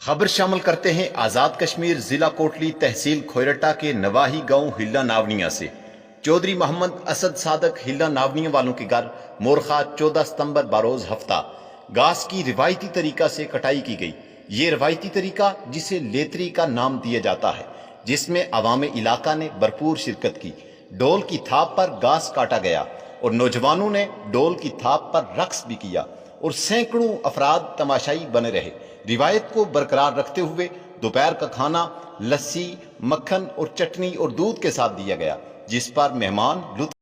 خبر شامل کرتے ہیں آزاد کشمیر ضلع کوٹلی تحصیل کھوئرٹا کے نواحی گاؤں ہلا ناونیا سے۔ چودھری محمد اسد صادق ہلا ناونیا والوں کے گھر مورخہ 14 ستمبر بروز ہفتہ گھاس کی روایتی طریقہ سے کٹائی کی گئی۔ یہ روایتی طریقہ جسے لیتری کا نام دیا جاتا ہے، جس میں عوام علاقہ نے بھرپور شرکت کی۔ ڈول کی تھاپ پر گھاس کاٹا گیا اور نوجوانوں نے ڈول کی تھاپ پر رقص بھی کیا اور سینکڑوں افراد تماشائی بنے رہے۔ روایت کو برقرار رکھتے ہوئے دوپہر کا کھانا لسی، مکھن اور چٹنی اور دودھ کے ساتھ دیا گیا، جس پر مہمان لطف